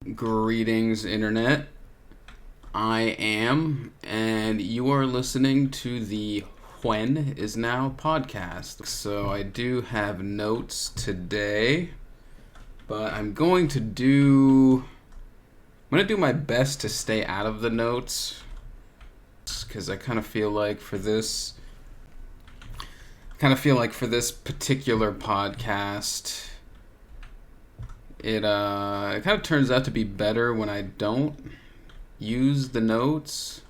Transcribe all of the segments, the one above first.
Greetings, Internet. I am, and you are listening to the When Is Now podcast. So I do have notes today, but I'm going to do my best to stay out of the notes because I kind of feel like for this particular podcast, it kind of turns out to be better when I don't use the notes.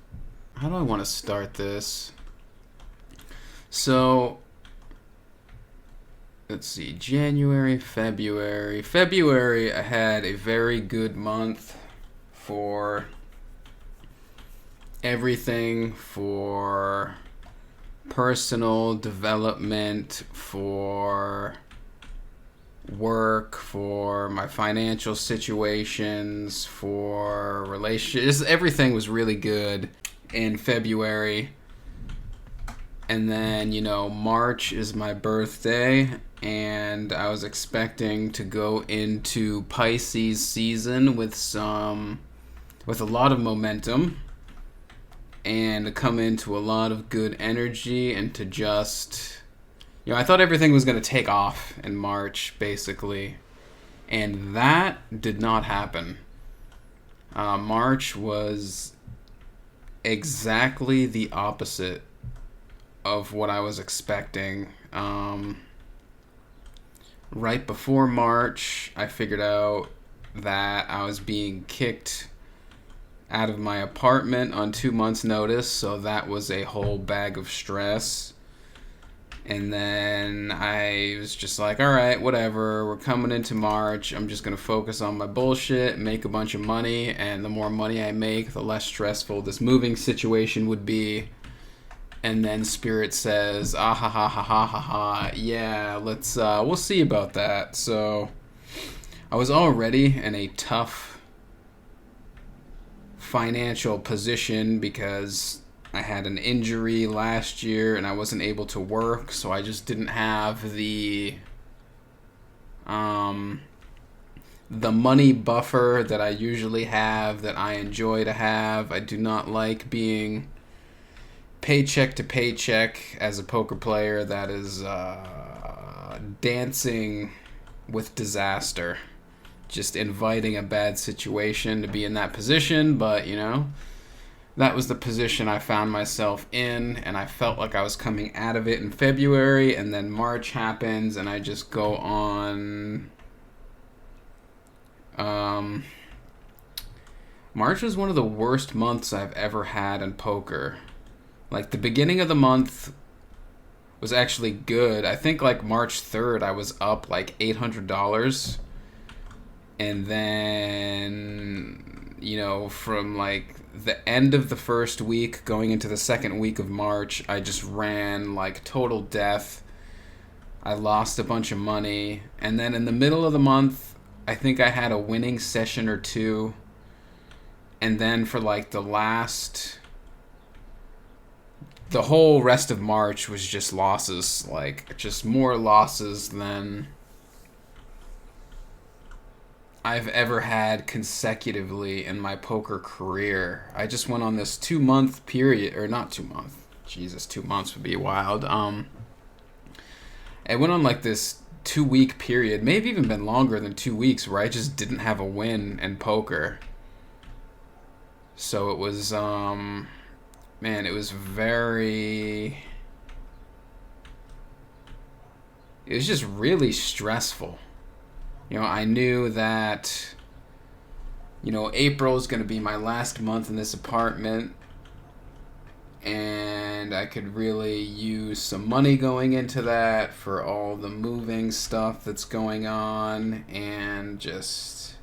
How do I want to start this? So, let's see. January, February. February, I had a very good month for everything, for personal development, for work, for my financial situations, for relationships. Everything was really good in February. And then, March is my birthday, and I was expecting to go into Pisces season with a lot of momentum and to come into a lot of good energy and to just I thought everything was going to take off in March, basically. And that did not happen. March was exactly the opposite of what I was expecting. Right before March, I figured out that I was being kicked out of my apartment on 2 months' notice, so that was a whole bag of stress. And then I was just like, all right, whatever. We're coming into March. I'm just going to focus on my bullshit, make a bunch of money. And the more money I make, the less stressful this moving situation would be. And then Spirit says, ah ha ha ha ha ha ha. Yeah, we'll see about that. So I was already in a tough financial position because I had an injury last year and I wasn't able to work, so I just didn't have the money buffer that I usually have, that I enjoy to have. I do not like being paycheck to paycheck as a poker player. That is dancing with disaster. Just inviting a bad situation to be in that position, but that was the position I found myself in, and I felt like I was coming out of it in February, and then March happens, and I just go on. March was one of the worst months I've ever had in poker. Like, the beginning of the month was actually good. I think, like, March 3rd, I was up, like, $800. And then, from, like, the end of the first week going into the second week of March, I just ran like total death. I lost a bunch of money. And then in the middle of the month, I think I had a winning session or two. And then for like the whole rest of March was just losses. Like, just more losses than I've ever had consecutively in my poker career. I just went on this 2-month period, or not 2 months. Jesus, 2 months would be wild. I went on like this 2-week period, maybe even been longer than 2 weeks, where I just didn't have a win in poker. So it was, it was it was just really stressful. I knew that, April is going to be my last month in this apartment, and I could really use some money going into that for all the moving stuff that's going on, and just,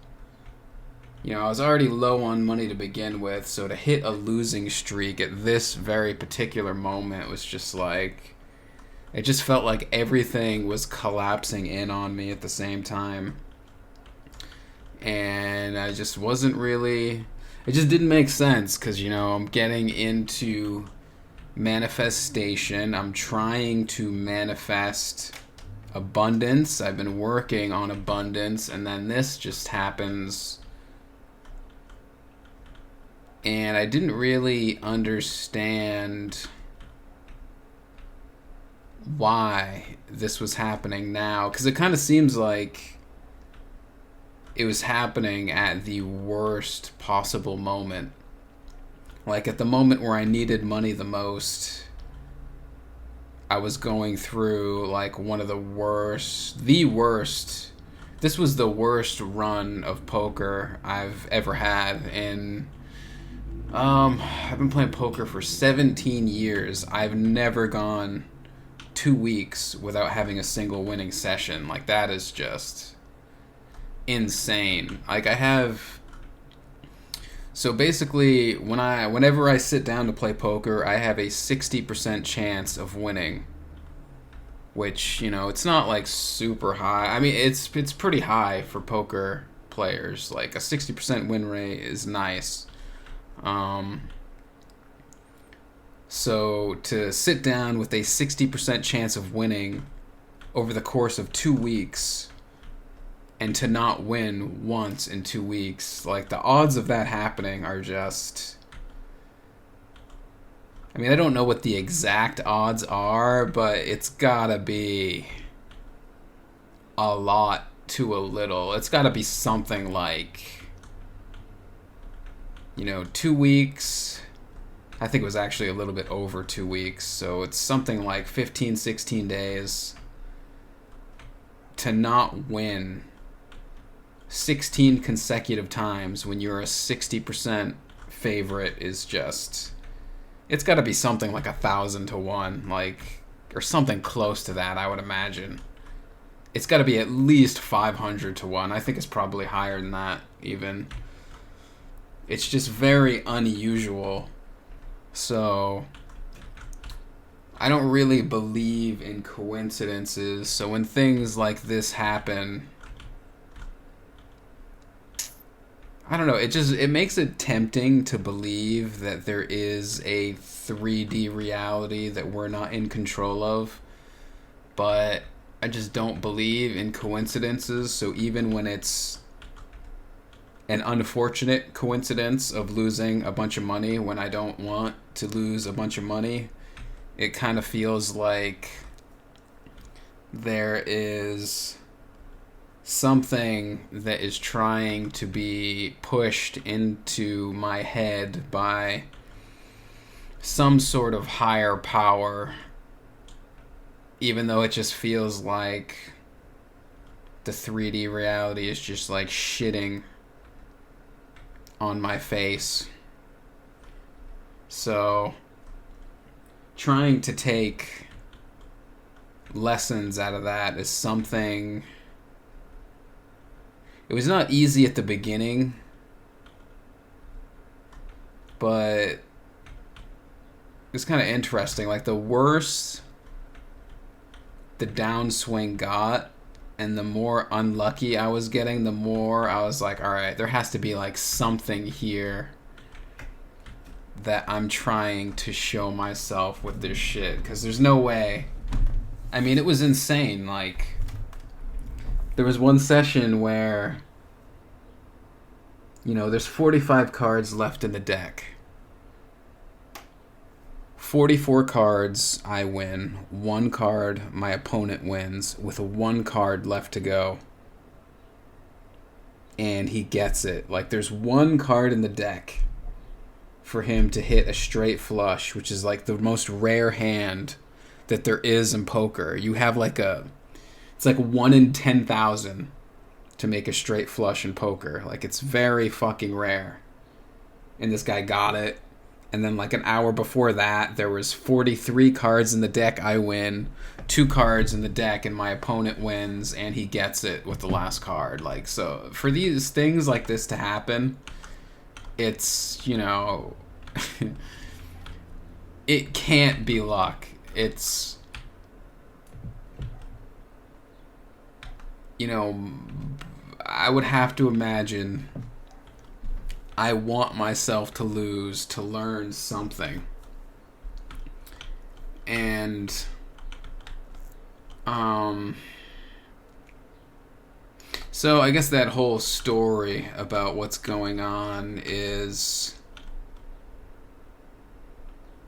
I was already low on money to begin with, so to hit a losing streak at this very particular moment was just like, it just felt like everything was collapsing in on me at the same time. And I just wasn't really... It just didn't make sense because, I'm getting into manifestation. I'm trying to manifest abundance. I've been working on abundance. And then this just happens and I didn't really understand why this was happening now, because it kind of seems like it was happening at the worst possible moment. Like at the moment where I needed money the most, I was going through like one of the worst, this was the worst run of poker I've ever had. And I've been playing poker for 17 years. I've never gone 2 weeks without having a single winning session. Like, that is just insane. Like, I have... So basically, whenever I sit down to play poker, I have a 60% chance of winning. Which, you know, it's not like super high. I mean, it's pretty high for poker players. Like, a 60% win rate is nice. So to sit down with a 60% chance of winning over the course of 2 weeks and to not win once in 2 weeks, like, the odds of that happening are just... I mean, I don't know what the exact odds are, but it's gotta be a lot to a little. It's gotta be something like, 2 weeks. I think it was actually a little bit over 2 weeks. So it's something like 15, 16 days to not win 16 consecutive times when you're a 60% favorite is just... It's got to be something like 1,000 to 1, like, or something close to that, I would imagine. It's got to be at least 500 to 1. I think it's probably higher than that, even. It's just very unusual. So, I don't really believe in coincidences. So when things like this happen, I don't know, it makes it tempting to believe that there is a 3D reality that we're not in control of. But I just don't believe in coincidences. So even when it's an unfortunate coincidence of losing a bunch of money when I don't want to lose a bunch of money, it kind of feels like there is something that is trying to be pushed into my head by some sort of higher power, even though it just feels like the 3D reality is just like shitting on my face. So, trying to take lessons out of that is something... It was not easy at the beginning, but it's kind of interesting. Like, the worse the downswing got, and the more unlucky I was getting, the more I was like, alright, there has to be like something here that I'm trying to show myself with this shit, because there's no way. I mean, it was insane. Like, there was one session where, there's 45 cards left in the deck. 44 cards, I win. 1 card, my opponent wins, with 1 card left to go. And he gets it. Like, there's 1 card in the deck for him to hit a straight flush, which is like the most rare hand that there is in poker. You have like it's like 1 in 10,000 to make a straight flush in poker. Like, it's very fucking rare. And this guy got it. And then like an hour before that, there was 43 cards in the deck, I win. 2 cards in the deck, and my opponent wins, and he gets it with the last card. Like, so for these things like this to happen, it's, it can't be luck. It's, I would have to imagine I want myself to lose to learn something. And so I guess that whole story about what's going on is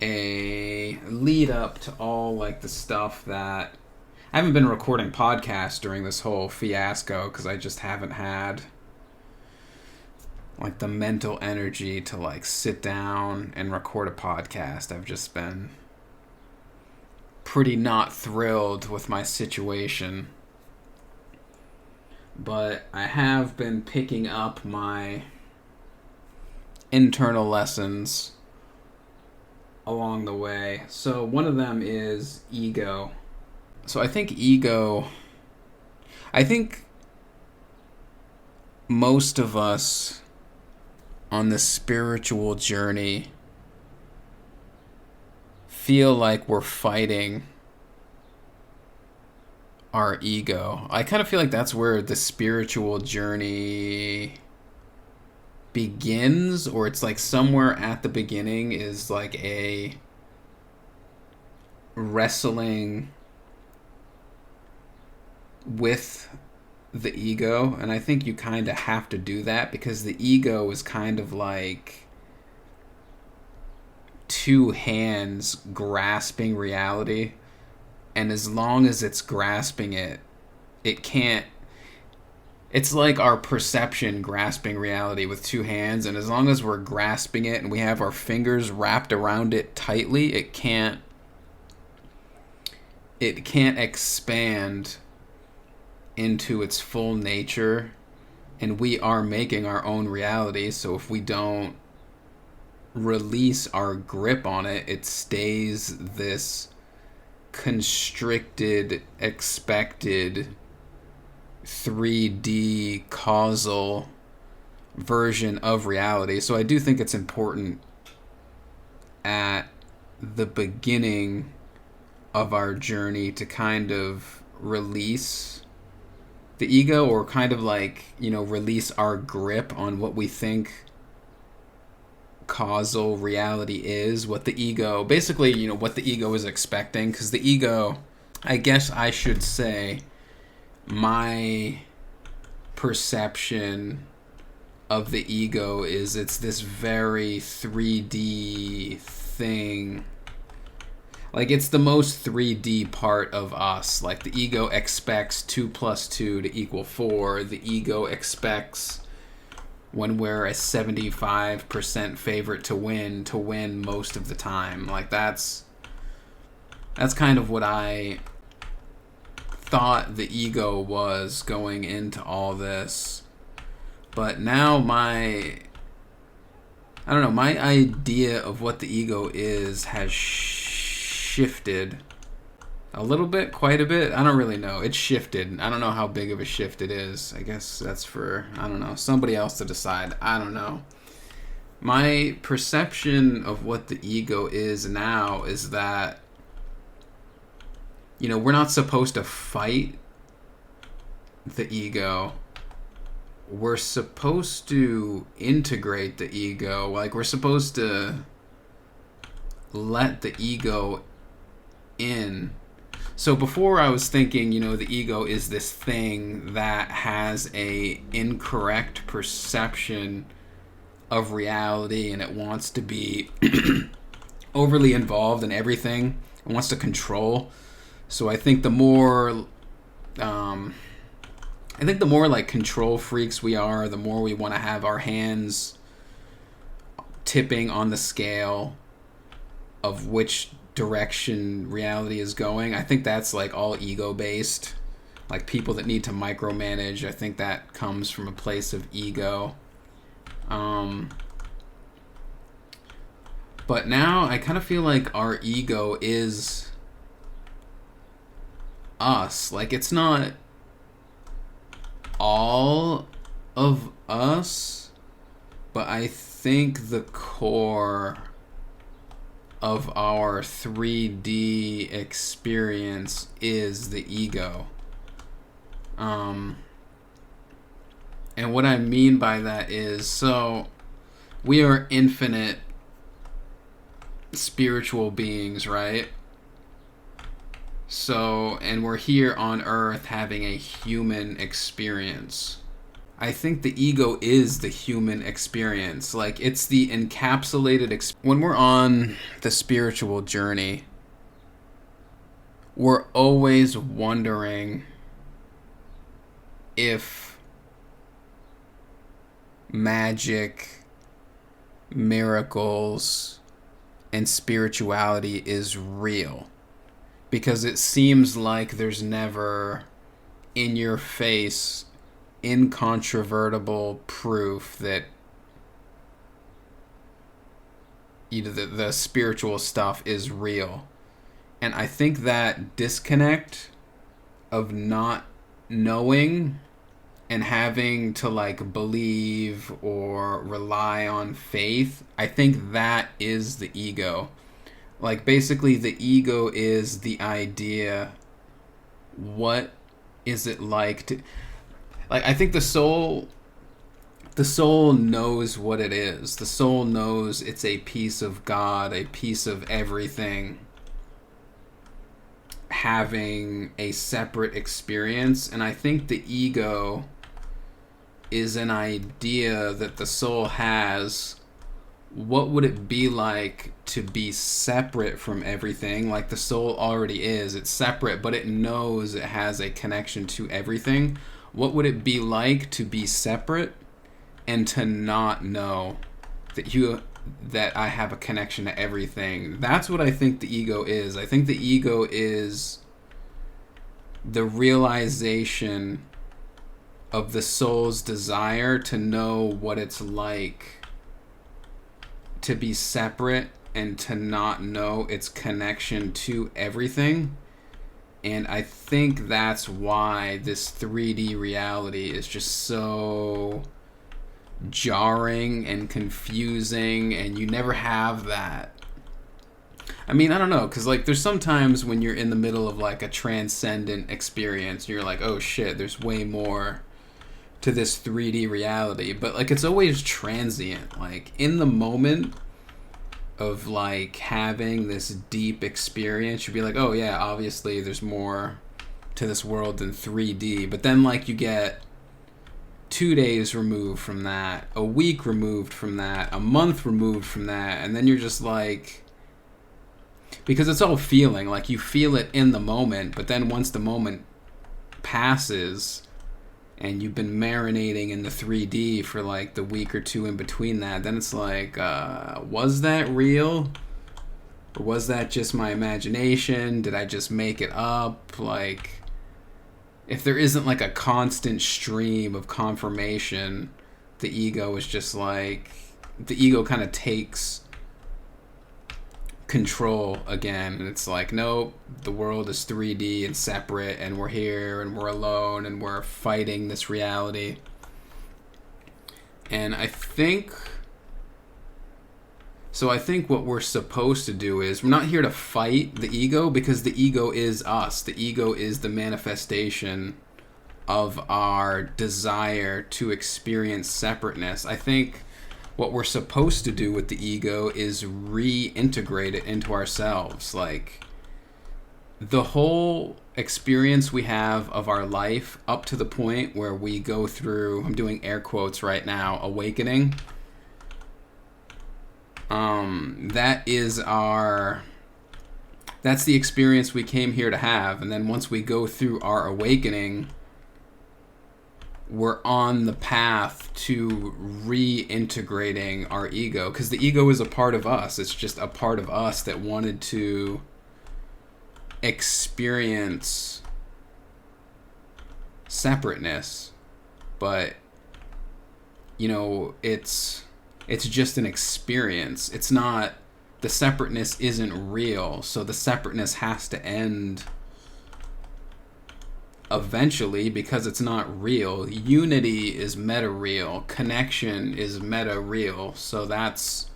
a lead up to all like the stuff that I haven't been recording podcasts during this whole fiasco because I just haven't had like the mental energy to like sit down and record a podcast. I've just been pretty not thrilled with my situation. But I have been picking up my internal lessons along the way. So one of them is ego. So I think most of us on the spiritual journey feel like we're fighting our ego. I kind of feel like that's where the spiritual journey begins, or it's like somewhere at the beginning is like a wrestling with the ego. And I think you kind of have to do that because the ego is kind of like two hands grasping reality, and as long as it's grasping it, it can't. It's like our perception grasping reality with two hands, and as long as we're grasping it and we have our fingers wrapped around it tightly, it can't expand into its full nature, and we are making our own reality. So if we don't release our grip on it, it stays this constricted, expected 3D causal version of reality. So I do think it's important at the beginning of our journey to kind of release the ego, or kind of like, release our grip on what we think causal reality is, what the ego, basically, what the ego is expecting. Because the ego, I guess I should say, my perception of the ego is it's this very 3D thing. Like, it's the most 3D part of us. Like, the ego expects 2 + 2 = 4. The ego expects when we're a 75% favorite to win most of the time. Like, that's kind of what I thought the ego was going into all this. But now my idea of what the ego is has shifted a little bit, quite a bit. I don't really know. It's shifted. I don't know how big of a shift it is. I guess that's for, somebody else to decide. I don't know. My perception of what the ego is now is that, we're not supposed to fight the ego. We're supposed to integrate the ego. Like, we're supposed to let the ego in. So before I was thinking, the ego is this thing that has a incorrect perception of reality, and it wants to be overly involved in everything. It wants to control. So I think the more like control freaks we are, the more we want to have our hands tipping on the scale of which direction reality is going. I think that's like all ego based. Like, people that need to micromanage, I think that comes from a place of ego. But now I kind of feel like our ego is us. Like, it's not all of us, but I think the core of our 3D experience is the ego. And what I mean by that is, so we are infinite spiritual beings, right? So, and we're here on Earth having a human experience. I think the ego is the human experience. Like, it's the encapsulated when we're on the spiritual journey, we're always wondering if magic, miracles, and spirituality is real. Because it seems like there's never in your face, incontrovertible proof that the spiritual stuff is real. And I think that disconnect of not knowing and having to like believe or rely on faith, I think that is the ego. Like, basically the ego is the idea, what is it like to, like, I think the soul knows what it is. The soul knows it's a piece of God, a piece of everything, having a separate experience. And I think the ego is an idea that the soul has. What would it be like to be separate from everything? Like, the soul already is. It's separate, but it knows it has a connection to everything. What would it be like to be separate and to not know that I have a connection to everything? That's what I think the ego is. I think the ego is the realization of the soul's desire to know what it's like to be separate and to not know its connection to everything. And I think that's why this 3D reality is just so jarring and confusing, and you never have that. I mean, I don't know, because like there's sometimes when you're in the middle of like a transcendent experience, you're like, oh shit, there's way more to this 3D reality. But like, it's always transient. Like, in the moment of like having this deep experience, you'd be like, oh yeah, obviously there's more to this world than 3D. But then like you get 2 days removed from that, a week removed from that, a month removed from that, and then you're just like, because it's all feeling, like you feel it in the moment, but then once the moment passes and you've been marinating in the 3D for like the week or two in between that, then it's like, was that real? Or was that just my imagination? Did I just make it up? Like, if there isn't like a constant stream of confirmation, the ego is just like, the ego kind of takes control again, and it's like, nope, the world is 3D and separate, and we're here and we're alone and we're fighting this reality. And I think what we're supposed to do is, we're not here to fight the ego, because the ego is us. The ego is the manifestation of our desire to experience separateness. I think what we're supposed to do with the ego is reintegrate it into ourselves. Like, the whole experience we have of our life up to the point where we go through, I'm doing air quotes right now, awakening. That's the experience we came here to have. And then once we go through our awakening, we're on the path to reintegrating our ego, because the ego is a part of us. It's just a part of us that wanted to experience separateness, but it's just an experience. It's not, the separateness isn't real, so the separateness has to end eventually, because it's not real. Unity is meta-real. Connection is meta-real. So that's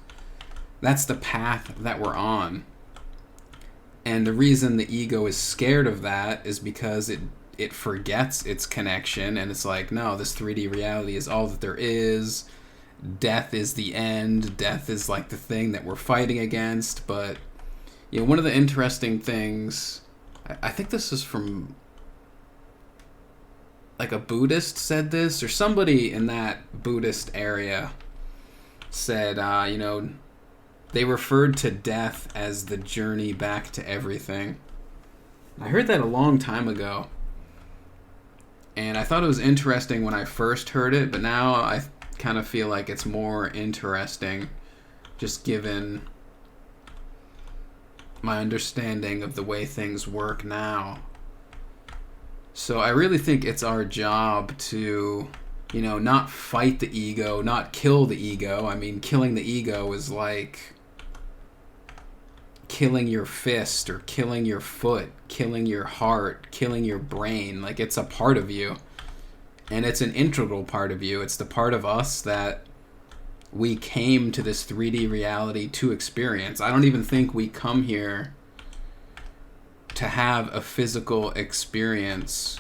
the path that we're on. And the reason the ego is scared of that is because it forgets its connection, and it's like, no, this 3D reality is all that there is. Death is the end. Death is like the thing that we're fighting against. But one of the interesting things, I think this is from like a Buddhist said this, or somebody in that Buddhist area said, they referred to death as the journey back to everything. I heard that a long time ago. And I thought it was interesting when I first heard it, but now I kind of feel like it's more interesting just given my understanding of the way things work now. So I really think it's our job to, not fight the ego, not kill the ego. I mean, killing the ego is like killing your fist or killing your foot, killing your heart, killing your brain. Like, it's a part of you. And it's an integral part of you. It's the part of us that we came to this 3D reality to experience. I don't even think we come here to have a physical experience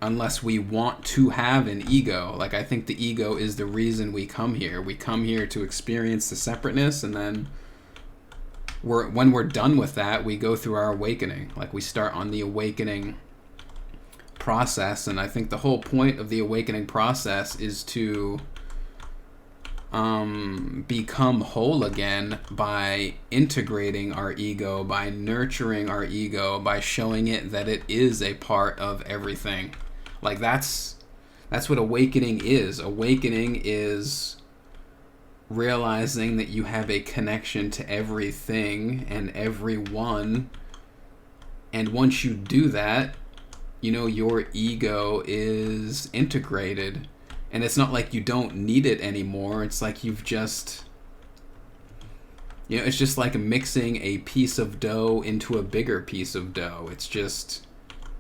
unless we want to have an ego. Like, I think the ego is the reason we come here. We come here to experience the separateness, and then when we're done with that, we go through our awakening. Like, we start on the awakening process, and I think the whole point of the awakening process is to become whole again by integrating our ego, by nurturing our ego, by showing it that it is a part of everything. Like, that's what awakening is. Awakening is realizing that you have a connection to everything and everyone, and once you do that, your ego is integrated, and it's not like you don't need it anymore. It's like you've just, it's just like mixing a piece of dough into a bigger piece of dough. It's just,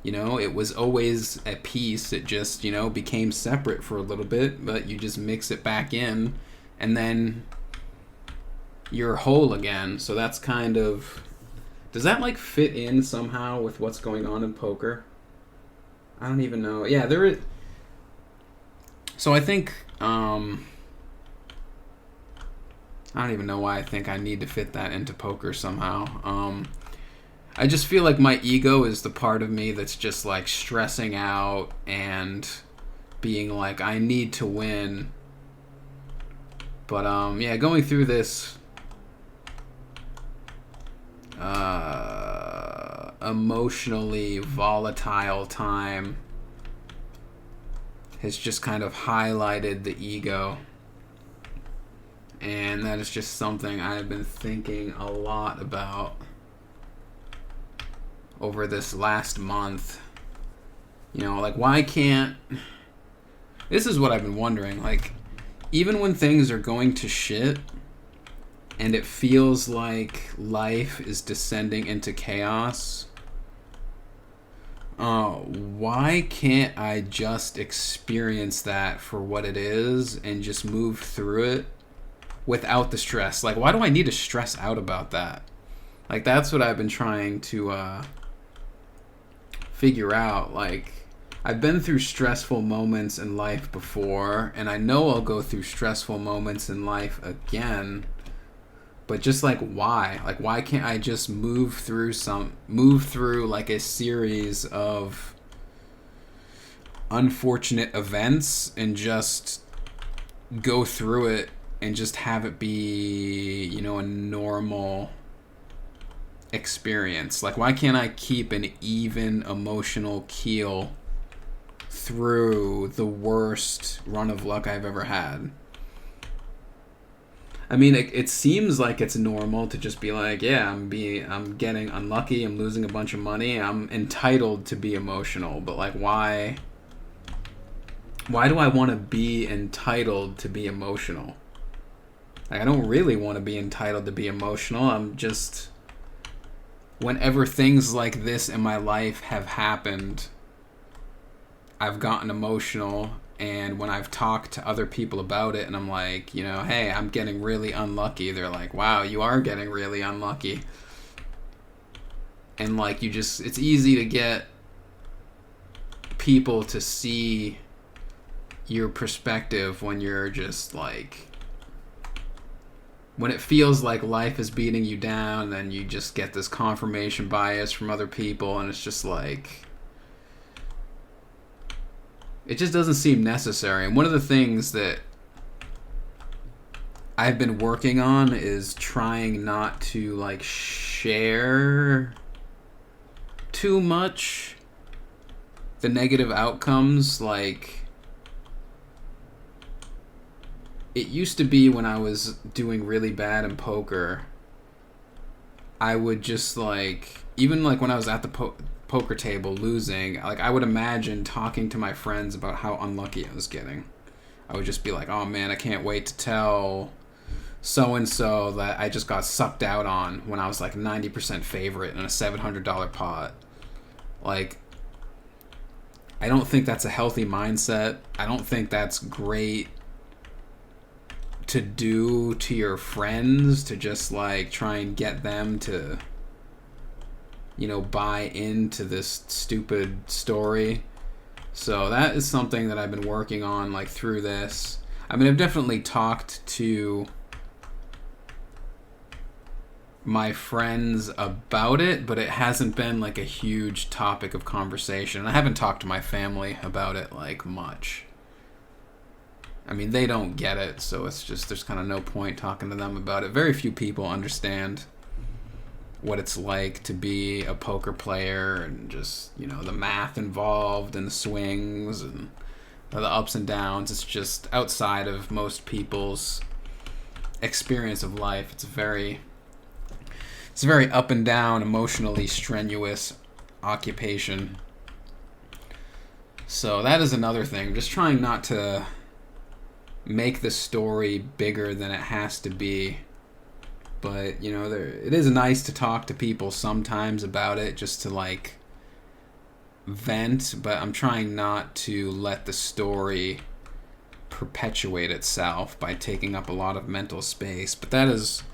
it was always a piece. It just, became separate for a little bit, but you just mix it back in, and then you're whole again. So that's kind of, does that like fit in somehow with what's going on in poker? I don't even know. Yeah, there is. So I think, I don't even know why I think I need to fit that into poker somehow. I just feel like my ego is the part of me that's just like stressing out and being like, I need to win. But going through this emotionally volatile time has just kind of highlighted the ego, and that is just something I've been thinking a lot about over this last month. Like, why can't, this is what I've been wondering, like, even when things are going to shit and it feels like life is descending into chaos, why can't I just experience that for what it is and just move through it without the stress? Like, why do I need to stress out about that? Like, that's what I've been trying to figure out. Like, I've been through stressful moments in life before, and I know I'll go through stressful moments in life again. But just like, why? Like, why can't I just move through like a series of unfortunate events and just go through it and just have it be, a normal experience? Like, why can't I keep an even emotional keel through the worst run of luck I've ever had? I mean, it seems like it's normal to just be like, yeah, I'm getting unlucky, I'm losing a bunch of money, I'm entitled to be emotional. But like, why do I want to be entitled to be emotional? Like, I don't really want to be entitled to be emotional. I'm just, whenever things like this in my life have happened, I've gotten emotional. And when I've talked to other people about it and I'm like, hey, I'm getting really unlucky, they're like, wow, you are getting really unlucky. And like, it's easy to get people to see your perspective when you're just like, when it feels like life is beating you down, then you just get this confirmation bias from other people, and it's just like, it just doesn't seem necessary. And one of the things that I've been working on is trying not to like share too much the negative outcomes. Like, it used to be when I was doing really bad in poker, I would just like, even like when I was at the poker table losing, like I would imagine talking to my friends about how unlucky I was getting. I would just be like, oh man, I can't wait to tell so-and-so that I just got sucked out on when I was like 90% favorite in a $700 pot. Like, I don't think that's a healthy mindset. I don't think that's great to do to your friends, to just like try and get them to, you know, buy into this stupid story. So that is something that I've been working on like through this. I mean, I've definitely talked to my friends about it, but it hasn't been like a huge topic of conversation. And I haven't talked to my family about it like much. I mean, they don't get it, so it's just, there's kind of no point talking to them about it. Very few people understand what it's like to be a poker player, and just, you know, the math involved and the swings and the ups and downs. It's just outside of most people's experience of life. It's a very up and down, emotionally strenuous occupation. So that is another thing. Just trying not to make the story bigger than it has to be. But, you know, it is nice to talk to people sometimes about it, just to like vent, but I'm trying not to let the story perpetuate itself by taking up a lot of mental space. But that is,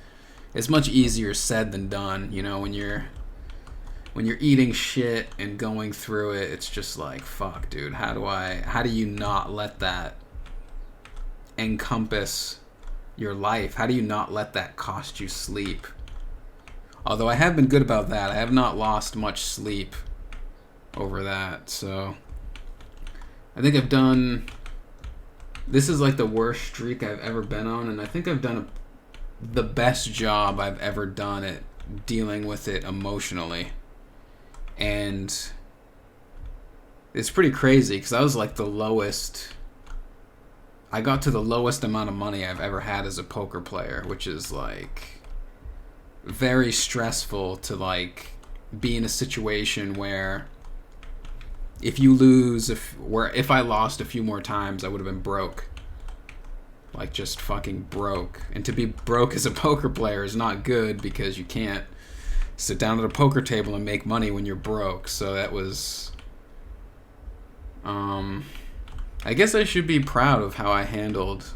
it's much easier said than done. You know, when you're eating shit and going through it, it's just like, fuck, dude, how do you not let that encompass your life? How do you not let that cost you sleep? Although I have been good about that. I have not lost much sleep over that. So I think I've done, this is like the worst streak I've ever been on, and I think I've done the best job I've ever done at dealing with it emotionally. And it's pretty crazy because I was like the lowest, I got to the lowest amount of money I've ever had as a poker player, which is like very stressful to like be in a situation where if you lose, if I lost a few more times, I would have been broke. Like, just fucking broke. And to be broke as a poker player is not good, because you can't sit down at a poker table and make money when you're broke. So that was, I guess I should be proud of how I handled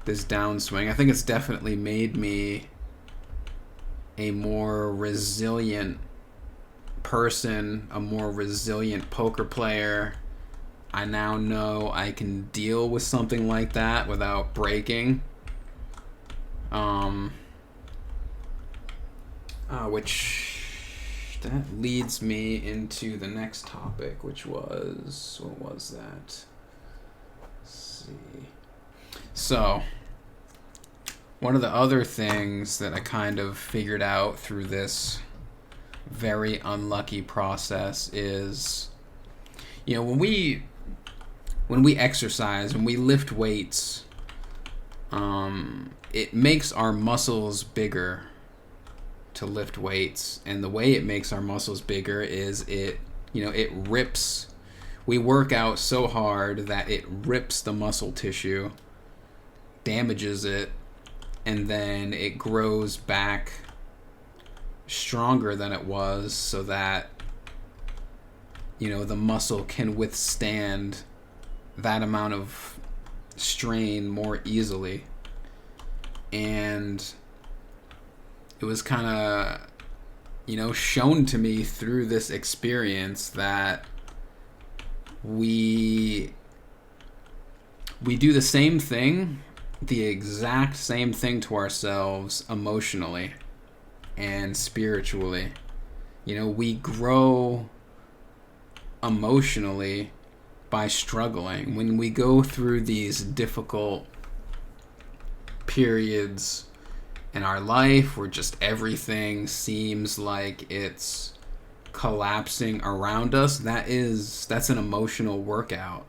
this downswing. I think it's definitely made me a more resilient person, a more resilient poker player. I now know I can deal with something like that without breaking. Which that leads me into the next topic, which was, what was that? Let's see. So, one of the other things that I kind of figured out through this very unlucky process is, you know, when we exercise, when we lift weights, it makes our muscles bigger to lift weights. And the way it makes our muscles bigger is it rips. We work out so hard that it rips the muscle tissue, damages it, and then it grows back stronger than it was, so that, you know, the muscle can withstand that amount of strain more easily. And it was kind of, you know, shown to me through this experience that we do the same thing, the exact same thing to ourselves emotionally and spiritually. You know, we grow emotionally by struggling. When we go through these difficult periods in our life where just everything seems like it's collapsing around us, that's an emotional workout.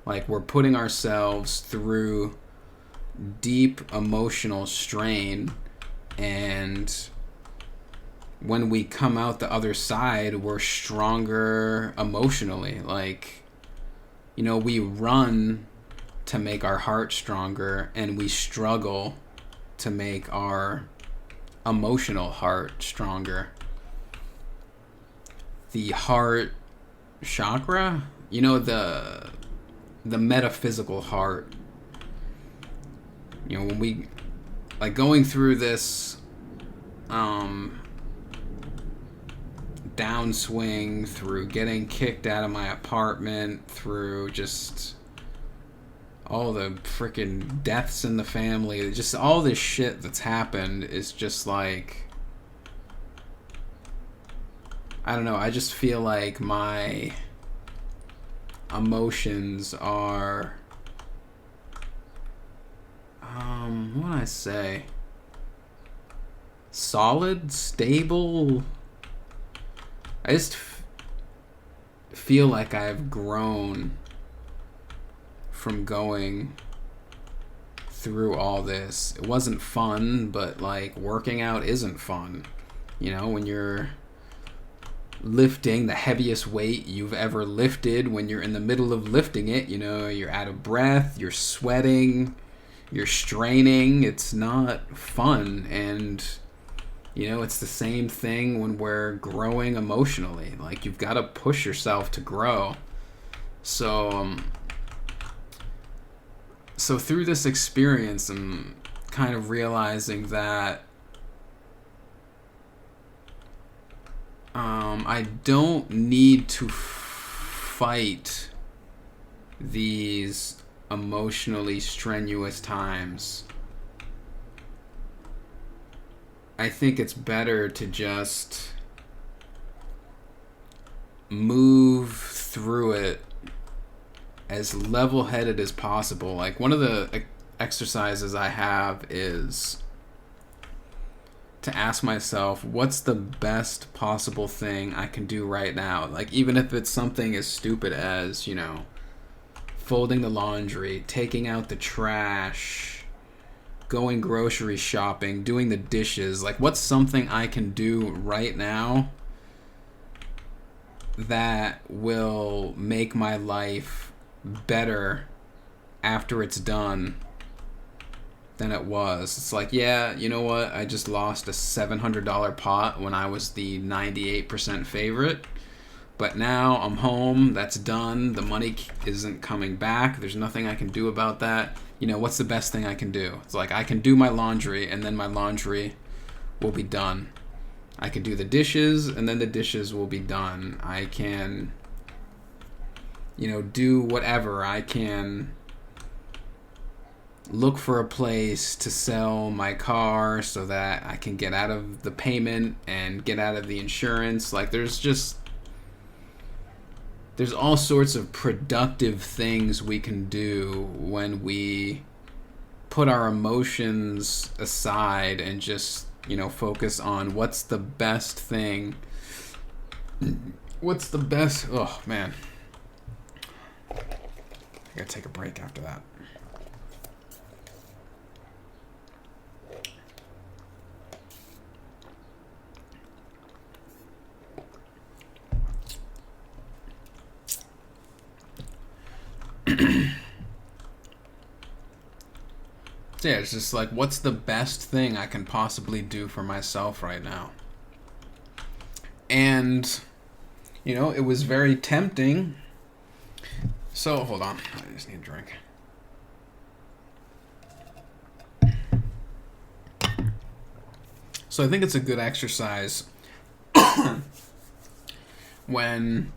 Like, we're putting ourselves through deep emotional strain, and when we come out the other side, we're stronger emotionally. Like, we run to make our heart stronger, and we struggle to make our emotional heart stronger. The heart chakra, the metaphysical heart. When we, like, going through this downswing, through getting kicked out of my apartment, through just all the freaking deaths in the family, just all this shit that's happened is just like, I don't know, I just feel like my emotions are, what would I say? Solid, stable. I just feel like I've grown from going through all this. It wasn't fun, but like, working out isn't fun. When you're lifting the heaviest weight you've ever lifted, when you're in the middle of lifting it, you're out of breath, you're sweating, you're straining. It's not fun. And it's the same thing when we're growing emotionally. Like, you've got to push yourself to grow. So through this experience, I'm kind of realizing that I don't need to fight these emotionally strenuous times. I think it's better to just move through it as level-headed as possible. Like, one of the exercises I have is to ask myself, what's the best possible thing I can do right now? Like, even if it's something as stupid as, folding the laundry, taking out the trash, going grocery shopping, doing the dishes. Like, what's something I can do right now that will make my life better after it's done than it was? It's like, yeah, you know what? I just lost a $700 pot when I was the 98% favorite. But now I'm home. That's done. The money isn't coming back. There's nothing I can do about that. What's the best thing I can do? It's like, I can do my laundry, and then my laundry will be done. I can do the dishes, and then the dishes will be done. I can, do whatever. I can look for a place to sell my car so that I can get out of the payment and get out of the insurance. Like, there's all sorts of productive things we can do when we put our emotions aside and just, focus on what's the best thing. What's the best... Oh, man. I gotta take a break after that. So yeah, it's just like, what's the best thing I can possibly do for myself right now? And, it was very tempting. So, hold on. I just need a drink. So I think it's a good exercise when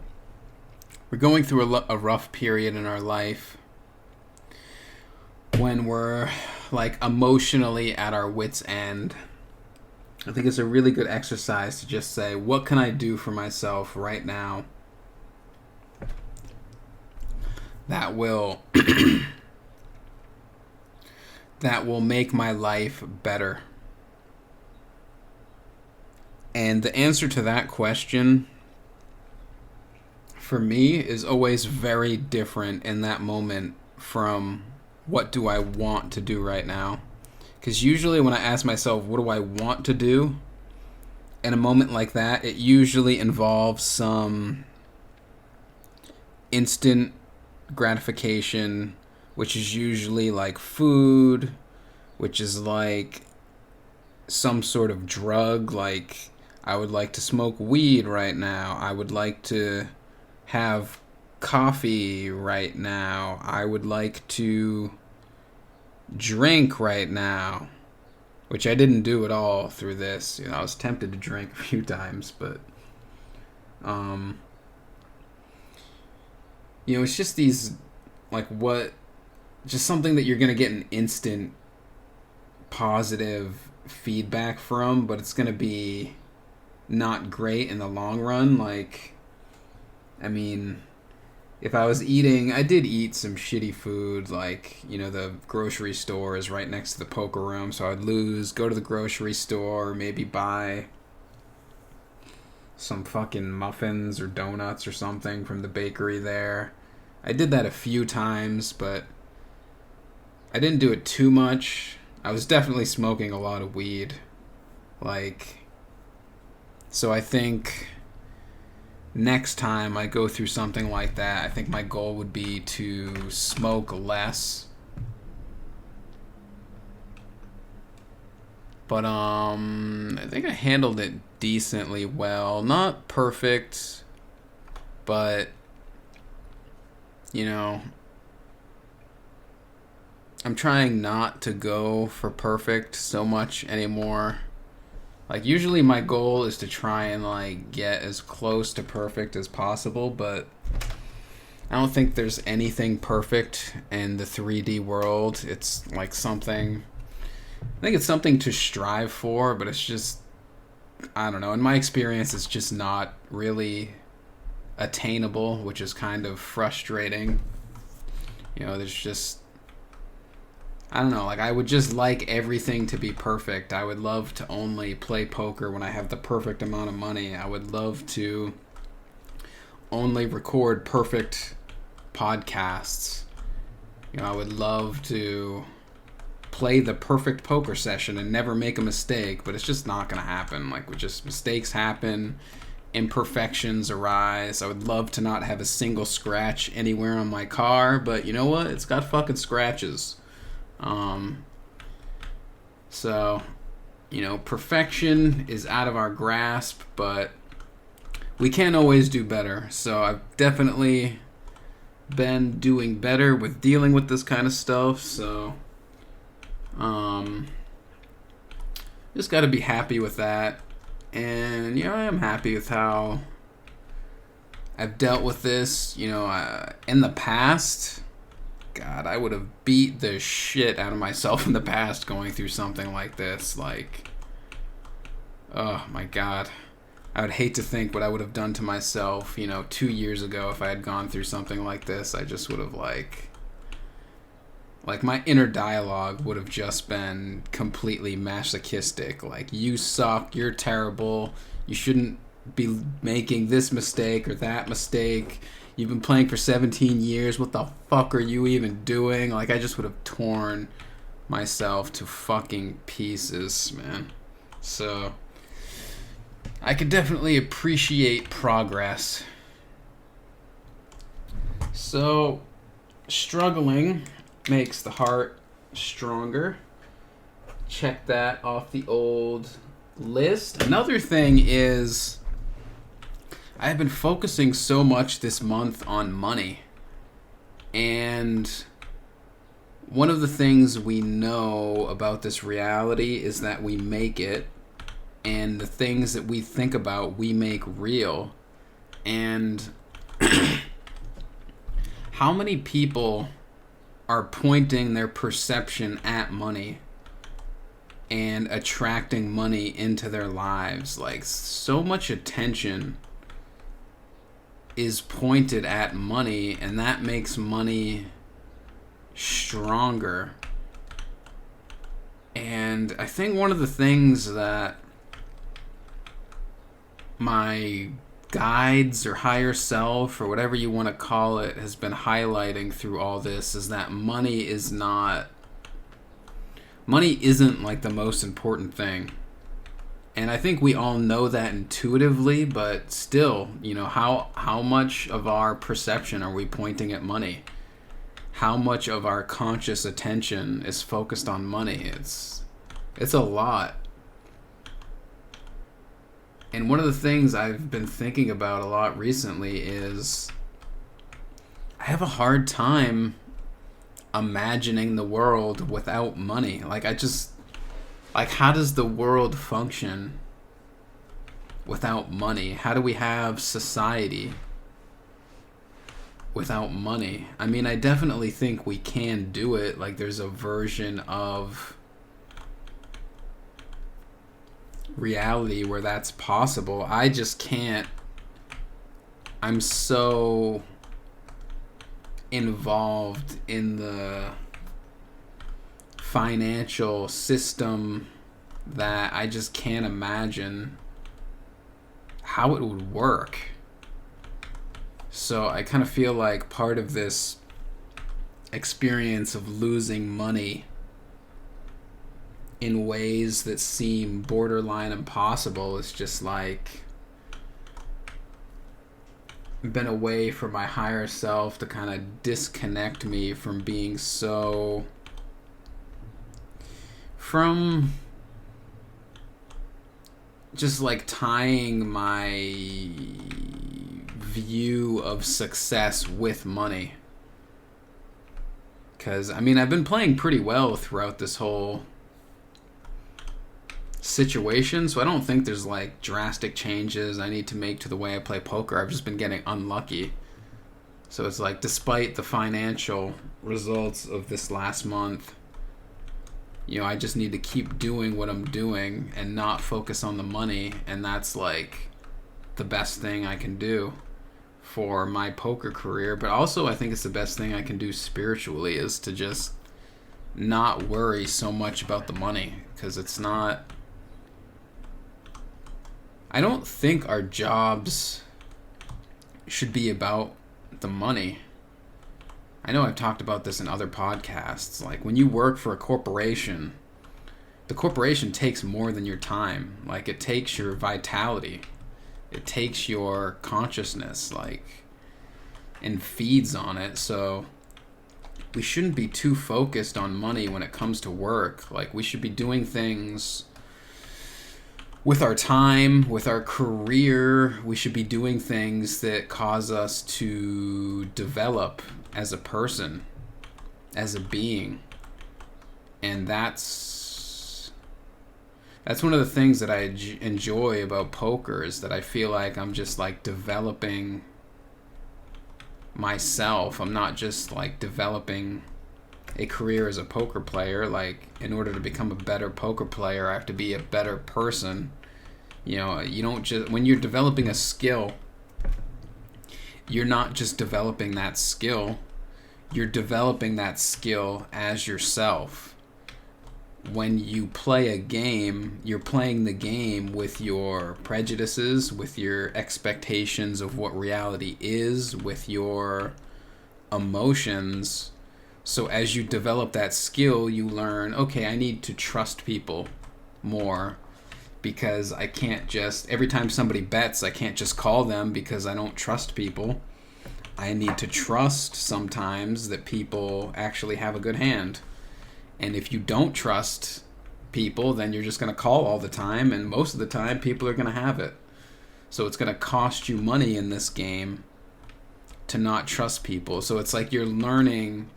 we're going through a rough period in our life, when we're like emotionally at our wit's end. I think it's a really good exercise to just say, what can I do for myself right now that will that will make my life better? And the answer to that question for me is always very different in that moment from what do I want to do right now. Because usually when I ask myself, what do I want to do? In a moment like that, it usually involves some instant gratification, which is usually like food, which is like some sort of drug. Like, I would like to smoke weed right now. I would like to have coffee right now. I would like to drink right now, which I didn't do at all through this. I was tempted to drink a few times, but it's just these, just something that you're gonna get an instant positive feedback from, but it's gonna be not great in the long run. If I was eating, I did eat some shitty food, the grocery store is right next to the poker room, so I'd go to the grocery store, maybe buy some fucking muffins or donuts or something from the bakery there. I did that a few times, but I didn't do it too much. I was definitely smoking a lot of weed. So I think next time I go through something like that, I think my goal would be to smoke less. But I think I handled it decently well. Not perfect, but I'm trying not to go for perfect so much anymore. Usually my goal is to try and get as close to perfect as possible, but I don't think there's anything perfect in the 3D world. It's something, I think it's something to strive for, but it's just, I don't know, in my experience it's just not really attainable, which is kind of frustrating. There's just, I don't know, I would just like everything to be perfect. I would love to only play poker when I have the perfect amount of money. I would love to only record perfect podcasts. I would love to play the perfect poker session and never make a mistake, but it's just not going to happen. Mistakes happen, imperfections arise. I would love to not have a single scratch anywhere on my car, but you know what? It's got fucking scratches. So, perfection is out of our grasp, but we can always do better. So I've definitely been doing better with dealing with this kind of stuff. So, just got to be happy with that. And, I am happy with how I've dealt with this. In the past, God, I would have beat the shit out of myself in the past going through something like this. Oh my God. I would hate to think what I would have done to myself, 2 years ago if I had gone through something like this. I just would have my inner dialogue would have just been completely masochistic. You suck, you're terrible, you shouldn't be making this mistake or that mistake. You've been playing for 17 years. What the fuck are you even doing? I just would have torn myself to fucking pieces, man. So, I could definitely appreciate progress. So, struggling makes the heart stronger. Check that off the old list. Another thing is, I've been focusing so much this month on money. And one of the things we know about this reality is that we make it. And the things that we think about, we make real. And how many people are pointing their perception at money and attracting money into their lives? So much attention is pointed at money, and that makes money stronger. And I think one of the things that my guides or higher self or whatever you want to call it has been highlighting through all this is that money isn't like the most important thing. And I think we all know that intuitively, but still, how much of our perception are we pointing at money? How much of our conscious attention is focused on money? It's a lot. And one of the things I've been thinking about a lot recently is I have a hard time imagining the world without money. How does the world function without money? How do we have society without money? I mean, I definitely think we can do it. Like, there's a version of reality where that's possible. I just can't. I'm so involved in the financial system that I just can't imagine how it would work. So I kind of feel like part of this experience of losing money in ways that seem borderline impossible is just like been a way for my higher self to kind of disconnect me from being from just like tying my view of success with money. Because, I mean, I've been playing pretty well throughout this whole situation, so I don't think there's like drastic changes I need to make to the way I play poker. I've just been getting unlucky. So it's like, despite the financial results of this last month, I just need to keep doing what I'm doing and not focus on the money, and that's like the best thing I can do for my poker career. But also I think it's the best thing I can do spiritually, is to just not worry so much about the money, because it's not. I don't think our jobs should be about the money. I know I've talked about this in other podcasts. Like, when you work for a corporation, the corporation takes more than your time. Like, it takes your vitality. It takes your consciousness, and feeds on it. So we shouldn't be too focused on money when it comes to work. Like, we should be doing things with our time, with our career. We should be doing things that cause us to develop as a person, as a being. And that's one of the things that I enjoy about poker, is that I feel like I'm just like developing myself. I'm not just like developing a career as a poker player. Like, in order to become a better poker player, I have to be a better person. You don't just, when you're developing a skill, you're not just developing that skill, you're developing that skill as yourself. When you play a game, you're playing the game with your prejudices, with your expectations of what reality is, with your emotions. So as you develop that skill, you learn, okay, I need to trust people more, because I can't just, every time somebody bets, I can't just call them because I don't trust people. I need to trust sometimes that people actually have a good hand. And if you don't trust people, then you're just going to call all the time, and most of the time people are going to have it. So it's going to cost you money in this game to not trust people. So it's like you're learning.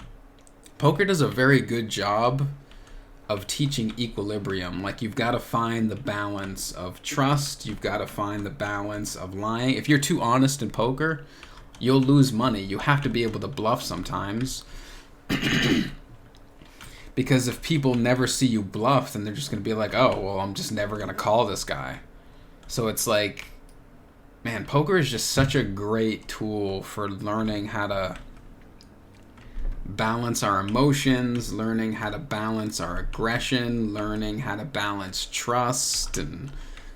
Poker does a very good job of teaching equilibrium. Like, you've got to find the balance of trust. You've got to find the balance of lying. If you're too honest in poker, you'll lose money. You have to be able to bluff sometimes. Because if people never see you bluff, then they're just going to be like, oh, well, I'm just never going to call this guy. So it's like, man, poker is just such a great tool for learning how to balance our emotions, learning how to balance our aggression, learning how to balance trust, and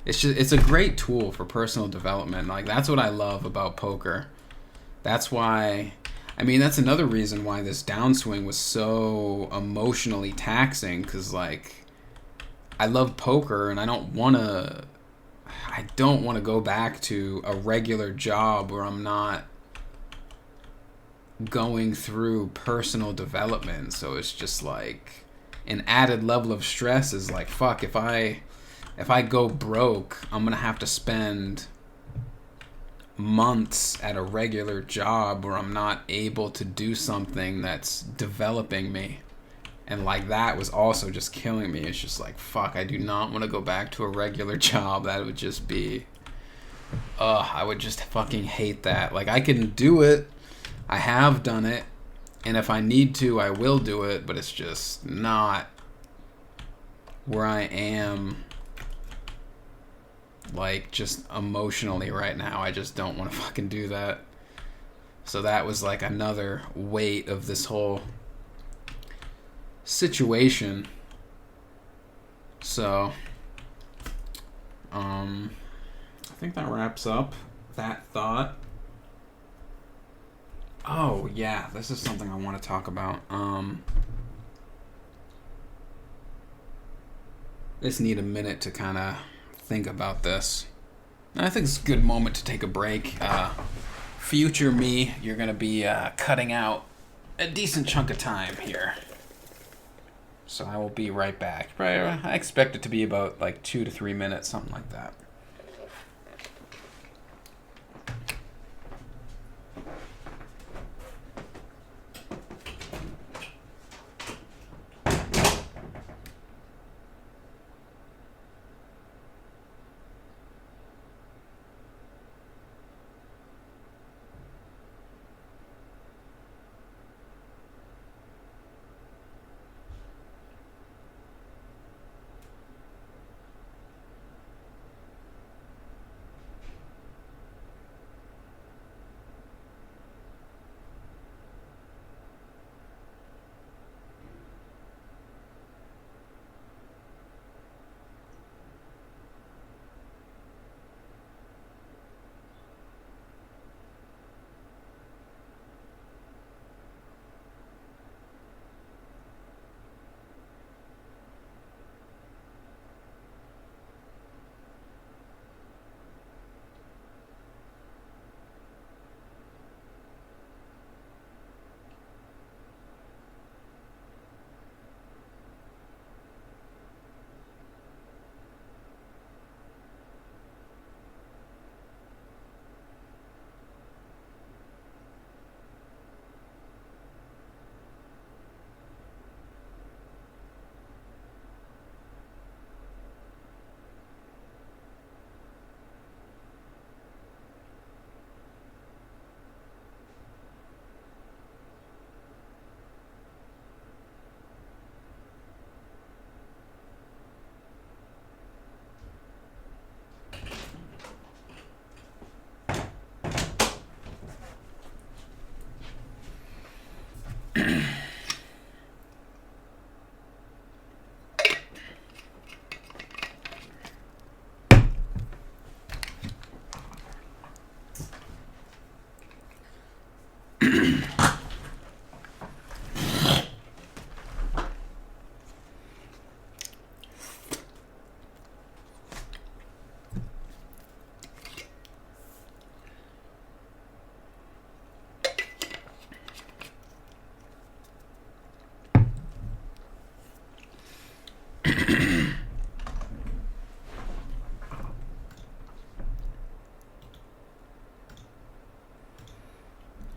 it's a great tool for personal development. Like, that's what I love about poker. That's why, I mean, that's another reason why this downswing was so emotionally taxing, because, like, I love poker and I don't want to go back to a regular job where I'm not going through personal development. So it's just like an added level of stress is like, fuck, if I go broke, I'm going to have to spend months at a regular job where I'm not able to do something that's developing me. And like, that was also just killing me. It's just like, fuck, I do not want to go back to a regular job. That would just be, I would just fucking hate that. Like, I can do it. I have done it. And if I need to, I will do it. But it's just not where I am, like, just emotionally right now. I just don't want to fucking do that. So that was like another weight of this whole situation. So I think that wraps up that thought. Oh yeah, this is something I want to talk about. Just need a minute to kind of think about this. I think it's a good moment to take a break. Future me, you're gonna be cutting out a decent chunk of time here. So I will be right back. I expect it to be about like 2 to 3 minutes, something like that.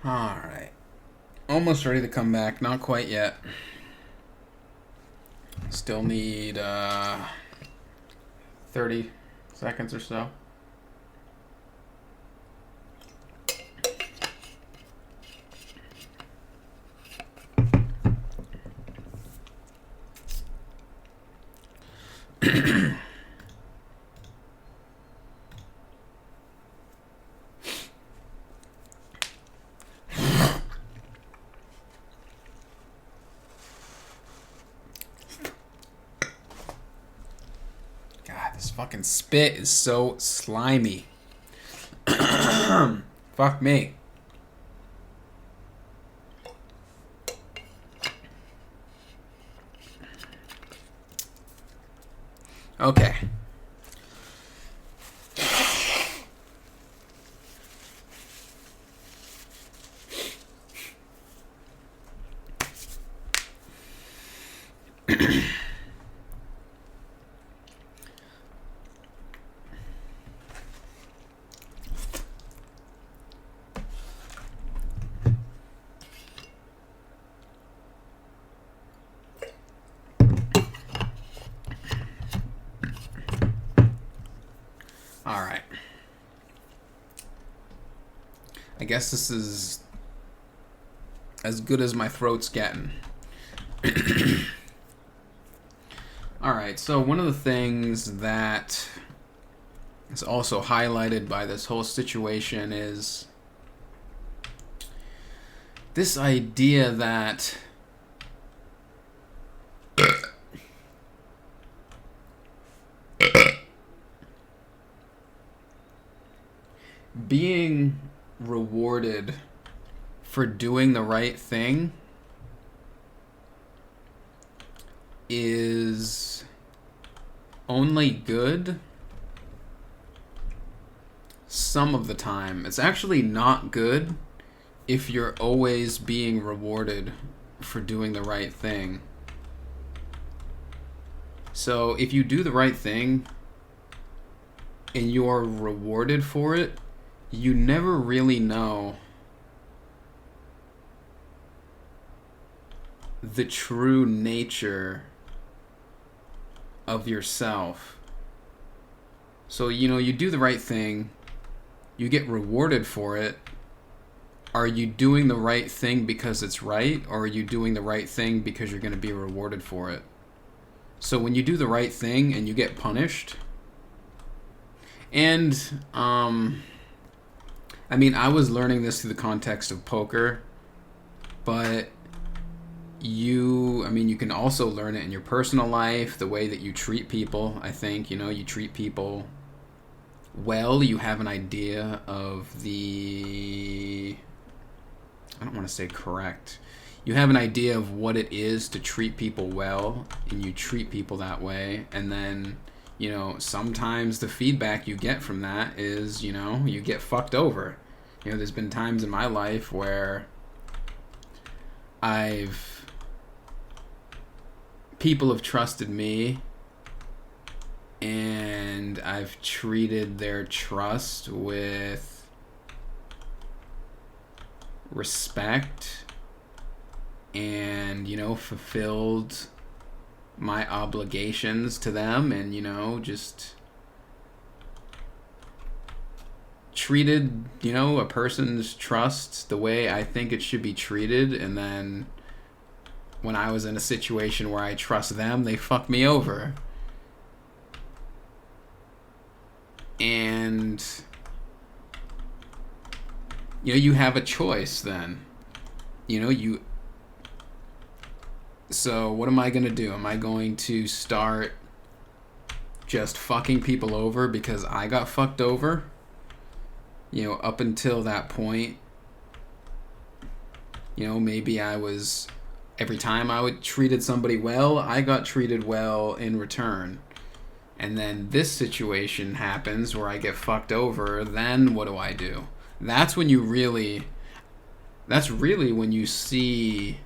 Alright. Almost ready to come back. Not quite yet. Still need 30 seconds or so. This fucking spit is so slimy. Fuck me. Okay. All right. I guess this is as good as my throat's getting. All right, so one of the things that is also highlighted by this whole situation is this idea that being rewarded for doing the right thing is only good some of the time. It's actually not good if you're always being rewarded for doing the right thing. So if you do the right thing and you're rewarded for it, you never really know the true nature of yourself. So, you do the right thing, you get rewarded for it. Are you doing the right thing because it's right, or are you doing the right thing because you're going to be rewarded for it? So when you do the right thing and you get punished, and I was learning this through the context of poker, but you can also learn it in your personal life, the way that you treat people. I think, you treat people well, you have an idea of I don't want to say correct. You have an idea of what it is to treat people well, and you treat people that way, and then, sometimes the feedback you get from that is, you get fucked over. There's been times in my life where people have trusted me, and I've treated their trust with respect and, fulfilled my obligations to them, and, just treated, a person's trust the way I think it should be treated. And then when I was in a situation where I trust them, they fuck me over. And you have a choice then. So what am I going to do? Am I going to start just fucking people over because I got fucked over? Up until that point, maybe every time I treated somebody well, I got treated well in return. And then this situation happens where I get fucked over, then what do? That's really when you see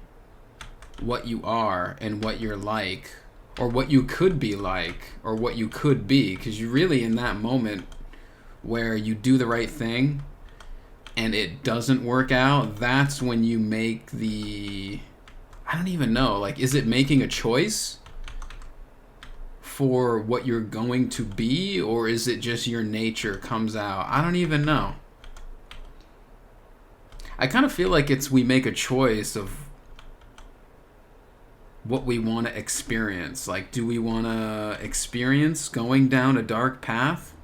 what you are and what you're like, or what you could be like, or what you could be. Because you really, in that moment where you do the right thing and it doesn't work out, that's when you make I don't even know, is it making a choice for what you're going to be, or is it just your nature comes out? I don't even know. I kind of feel like we make a choice of what we want to experience. Do we want to experience going down a dark path?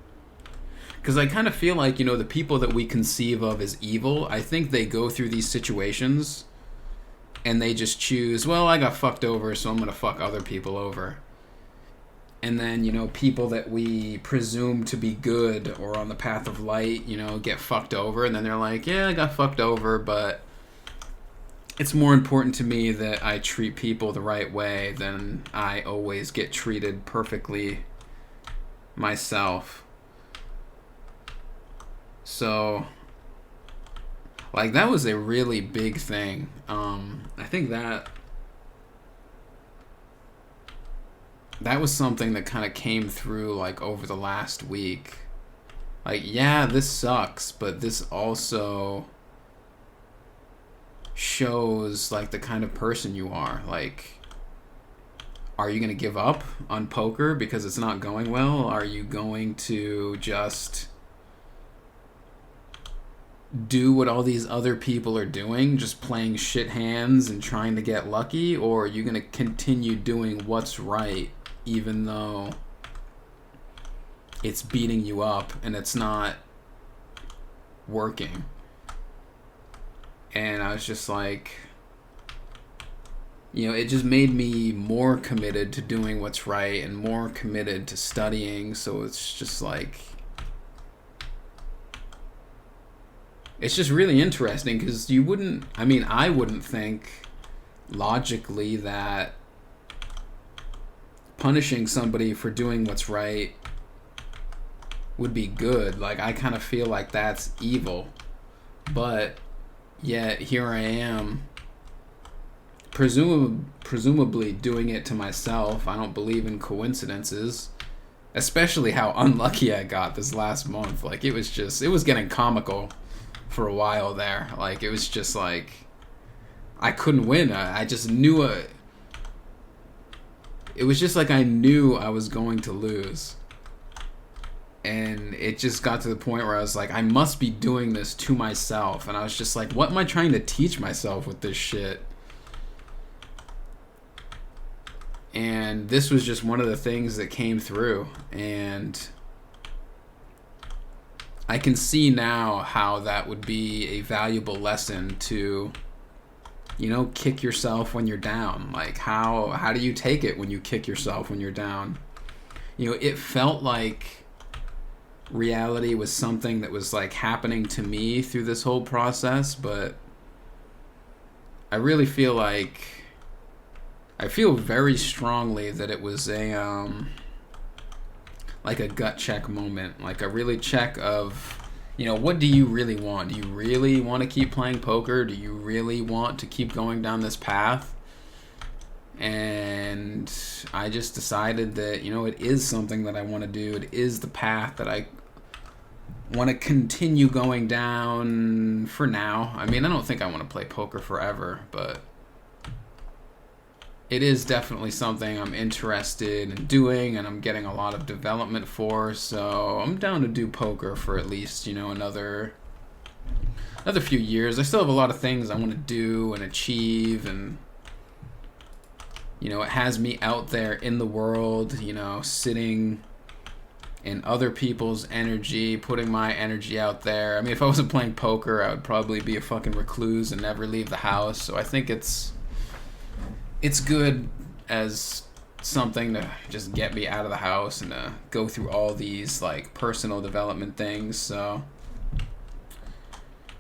Because I kind of feel like, the people that we conceive of as evil, I think they go through these situations and they just choose, well, I got fucked over, so I'm going to fuck other people over. And then, people that we presume to be good or on the path of light, get fucked over. And then they're like, yeah, I got fucked over, but it's more important to me that I treat people the right way than I always get treated perfectly myself. So, like, that was a really big thing. I think that was something that kind of came through, like, over the last week. Like, yeah, this sucks, but this also shows, like, the kind of person you are. Like, are you going to give up on poker because it's not going well? Are you going to just do what all these other people are doing, just playing shit hands and trying to get lucky? Or are you going to continue doing what's right even though it's beating you up and it's not working? And I was just like, it just made me more committed to doing what's right and more committed to studying. So it's just like, it's just really interesting because I wouldn't think logically that punishing somebody for doing what's right would be good. Like, I kind of feel like that's evil. But yet here I am, presumably doing it to myself. I don't believe in coincidences, especially how unlucky I got this last month. Like, it was getting comical for a while there. Like, it was just like, I couldn't win. I just knew it was just like I knew I was going to lose. And it just got to the point where I was like, I must be doing this to myself. And I was just like, what am I trying to teach myself with this shit? And this was just one of the things that came through. And I can see now how that would be a valuable lesson to, kick yourself when you're down. Like, how do you take it when you kick yourself when you're down? It felt like reality was something that was, like, happening to me through this whole process, but I really feel like I feel very strongly that it was like a gut check moment, like a really check of, what do you really want? Do you really want to keep playing poker? Do you really want to keep going down this path? And I just decided that, it is something that I want to do. It is the path that I want to continue going down for now. I don't think I want to play poker forever, but it is definitely something I'm interested in doing and I'm getting a lot of development for. So I'm down to do poker for at least, another few years. I still have a lot of things I want to do and achieve, and it has me out there in the world, sitting in other people's energy, putting my energy out there. If I wasn't playing poker, I would probably be a fucking recluse and never leave the house. So I think it's good as something to just get me out of the house and to go through all these, like, personal development things. So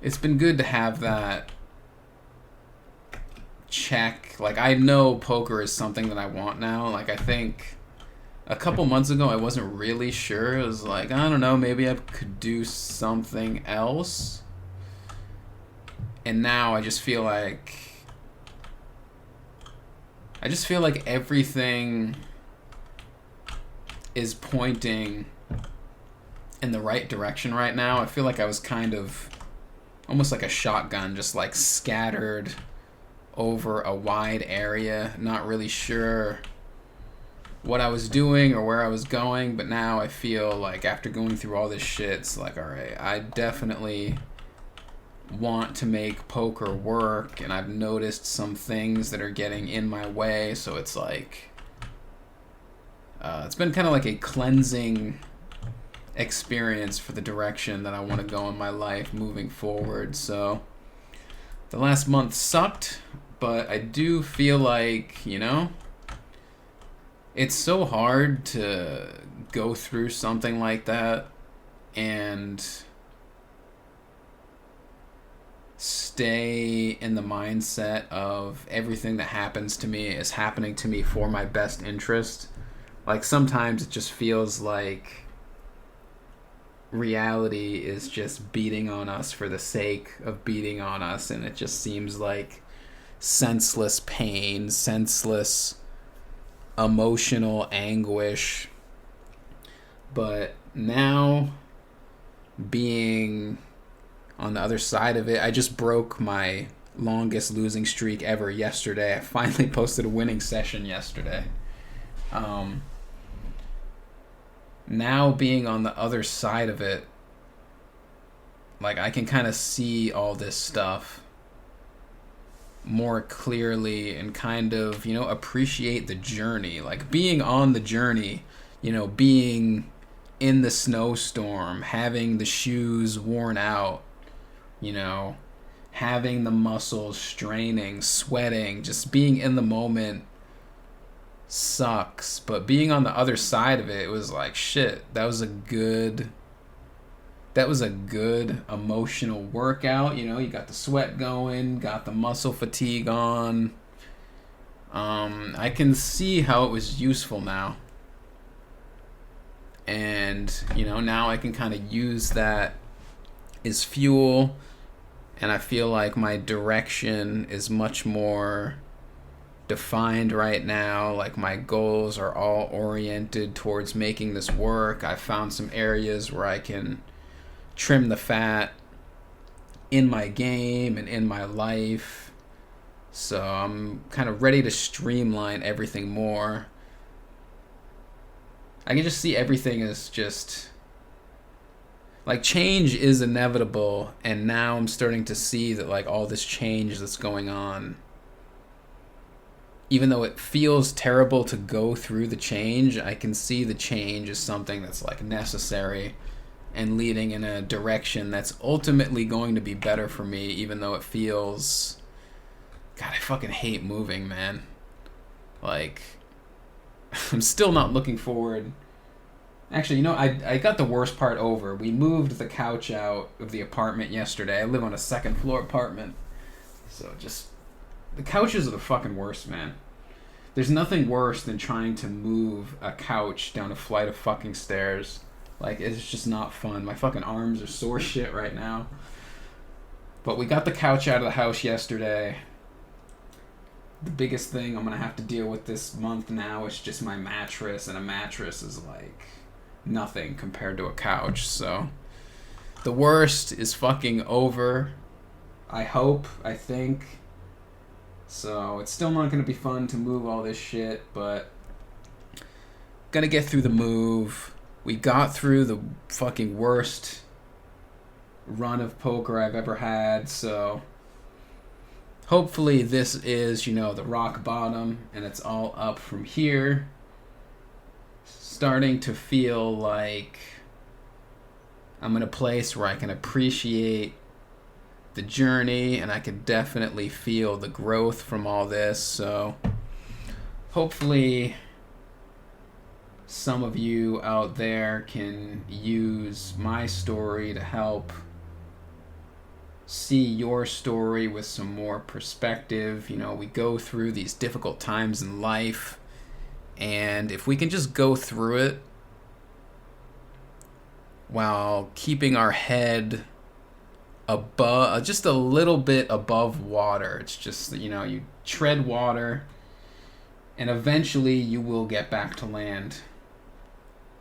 it's been good to have that check. Like, I know poker is something that I want now. Like, I think a couple months ago I wasn't really sure. It was like, I don't know, maybe I could do something else. And now I just feel like everything is pointing in the right direction right now. I feel like I was kind of almost like a shotgun, just like scattered over a wide area, not really sure what I was doing or where I was going. But now I feel like after going through all this shit, it's like, all right, I definitely want to make poker work, and I've noticed some things that are getting in my way. So it's like it's been kind of like a cleansing experience for the direction that I want to go in my life moving forward. So the last month sucked, but I do feel like, it's so hard to go through something like that and stay in the mindset of everything that happens to me is happening to me for my best interest. Like, sometimes it just feels like reality is just beating on us for the sake of beating on us, and it just seems like senseless pain, senseless emotional anguish. But now, being on the other side of it, I just broke my longest losing streak ever yesterday. I finally posted a winning session yesterday. Now being on the other side of it, like, I can kind of see all this stuff more clearly and kind of, appreciate the journey. Like, being on the journey, being in the snowstorm, having the shoes worn out, having the muscles straining, sweating, just being in the moment sucks. But being on the other side of it, it was like, shit, that was a good emotional workout. You got the sweat going, got the muscle fatigue on. I can see how it was useful now. And, now I can kind of use that as fuel. And I feel like my direction is much more defined right now. Like, my goals are all oriented towards making this work. I found some areas where I can trim the fat in my game and in my life. So I'm kind of ready to streamline everything more. I can just see everything as just like, change is inevitable, and now I'm starting to see that, like, all this change that's going on, even though it feels terrible to go through the change, I can see the change as something that's, like, necessary and leading in a direction that's ultimately going to be better for me, even though it feels... God, I fucking hate moving, man. Like, I'm still not looking forward... Actually, I got the worst part over. We moved the couch out of the apartment yesterday. I live on a second floor apartment. So just... The couches are the fucking worst, man. There's nothing worse than trying to move a couch down a flight of fucking stairs. Like, it's just not fun. My fucking arms are sore shit right now. But we got the couch out of the house yesterday. The biggest thing I'm going to have to deal with this month now is just my mattress. And a mattress is like... nothing compared to a couch. So the worst is fucking over, I hope, I think. So it's still not going to be fun to move all this shit, but gonna get through the move. We got through the fucking worst run of poker I've ever had, so hopefully this is, the rock bottom and it's all up from here. Starting to feel like I'm in a place where I can appreciate the journey, and I can definitely feel the growth from all this. So hopefully some of you out there can use my story to help see your story with some more perspective. We go through these difficult times in life, and if we can just go through it while keeping our head above, just a little bit above water. It's just, you tread water and eventually you will get back to land.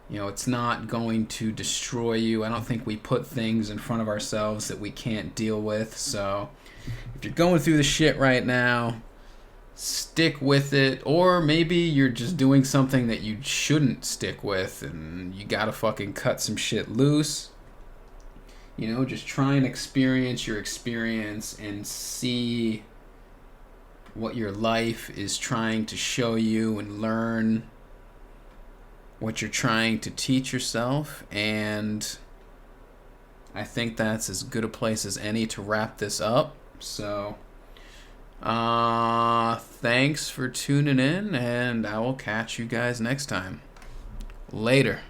It's not going to destroy you. I don't think we put things in front of ourselves that we can't deal with. So if you're going through the shit right now, stick with it. Or maybe you're just doing something that you shouldn't stick with and you gotta fucking cut some shit loose. Just try and experience your experience and see what your life is trying to show you, and learn what you're trying to teach yourself. And I think that's as good a place as any to wrap this up. So Thanks for tuning in, and I will catch you guys next time. Later.